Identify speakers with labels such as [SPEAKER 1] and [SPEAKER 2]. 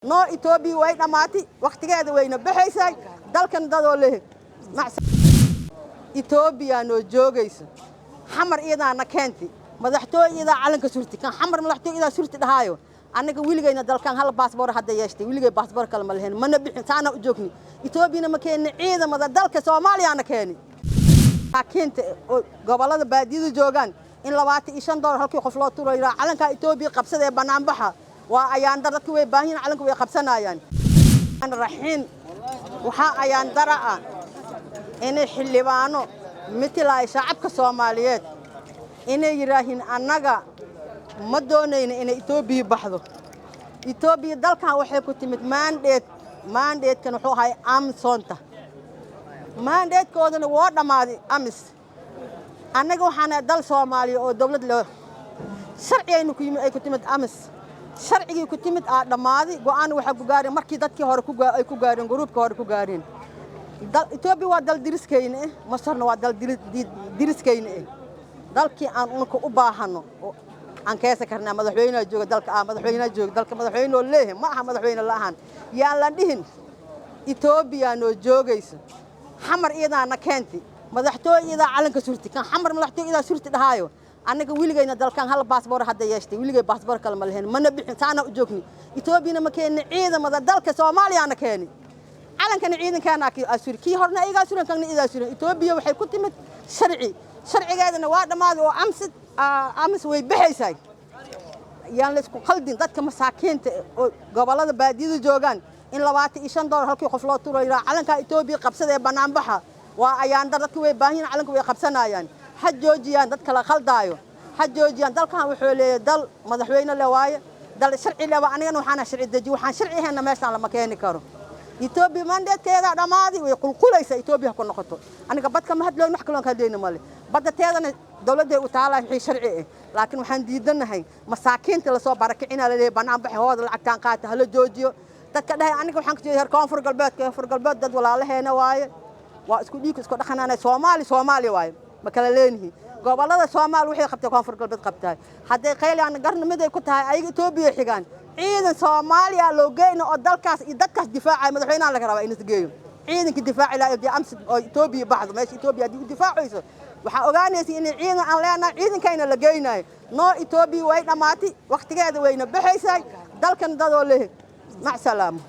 [SPEAKER 1] noo Itoobiya way dhamaatay waqtigeeda wayna baxaysay dalkan dadoo leh Itoobiya noo joogayso xamar iyadaana keenti madaxtooyada calanka surti kan xamar madaxtooyada surti dhahayo anaga wiligayna dalkan hal baasboor hadda yeeshtay wiligay baasboor kale ma lahayn mana bixin taana u joogni Itoobiyana ma keenin ciidamada dalka Soomaaliyaana keeni keenta gobolada baadiyada joogan in $25 halkii qof loo tuuro calanka Itoobiya qabsadee banaan baxa waa ayaan dadku way baahin calanku way qabsanayaan aan raxiin waxa ayaan daraa inay xillibaano mitila shacabka Soomaaliyeed inay yiraahin annaga ma doonayna inay Itoobiya baxdo Itoobiya dalkan waxay ku timid mandate kan wuxuu ahay amsonta mandate-koodana waa dhamaaday amis annaga waxaan dal Soomaaliya oo dawlad leh sharciyaynu ku yimid ay ku timid amis sharcigii ku timid dhamaaday go'aan waxa ku gaaray markii dadkii hore ay ku gaareen gruubka hore ku gaareen Itoobiya waa dal diriskayna Masarna waa dal diriskayna dalkii aan unka u baahano aan keesa karnaa madaxweynaha jooga dalka madaxweynaha leeyahay ma aha madaxweyne la'aan yaa la dhihin Itoobiya noo joogayso xamar iyadaana keenti madaxtooyada calanka surti kan xamar madaxtooyada surti dhahayo anaga wiligayna dalkan hal baasboor hadda yeeshtay wiligay baasboor kale ma lahayn mana bixin taana u joogni Itoobiyana ma keenin ciidamada dalka Soomaaliyaana keeni calankan ciidankaana kii horna iga suran kan iga suran Itoobiya waxay ku timid sharcigeedana waa dhamaaday oo amis way baxaysay yaan la isku qaldin dadka masaakiinta oo gobolada baadiyada joogan in $25 halkii qof loo tuuro calanka Itoobiya qabsadee banaan baxa waa ayaan dadku way baahin calanku way qabsanayaan حجوجيان دad kala khaldaayo حجوجيان dalkan wuxuu leeyahay dal madaxweyne la waaye dal sharci la waa aniga waxaan sharci daji waxaan sharciyeena meeshaan lama keeni karo Itoobiya mandateeda dhamaadi way qulqulaysa Itoobiya ku noqoto aniga badka ma hadloo wax kale ka deeyna male badateedana dawladda u taalay wixii sharci laakiin waxaan diidanahay masaakiinta la soo barakicina la leeyahay banaan baxay hooda lacagtaan qaata hala joojiyo dadka dhahay aniga waxaan ka jeedaa koonfur galbeed dad walaalaheena waaye waa isku dhiig isku dhaqanaanay Soomaali waaye ma kala leenahay gobolada Soomaal waxay qabtay koonfur galbeed qabtay haday qeyliyaan garnimada ay ku tahay ay Itoobiya xigaan ciidan Soomaaliya loo geeyno oo dalkaas iyo dadkaas difaacay madaxweynaha laga rabaa in is geeyo ciidanka difaaci la ee amsi oo Itoobiya baxdo meesha Itoobiya dib u difaacayso waxa ogaanaysi in ciidan aan leenahay ciidankayna la geeynaay noo Itoobiya way dhamaatay waqtigeeda wayna baxaysay dalkan dadoo leh ma salaamo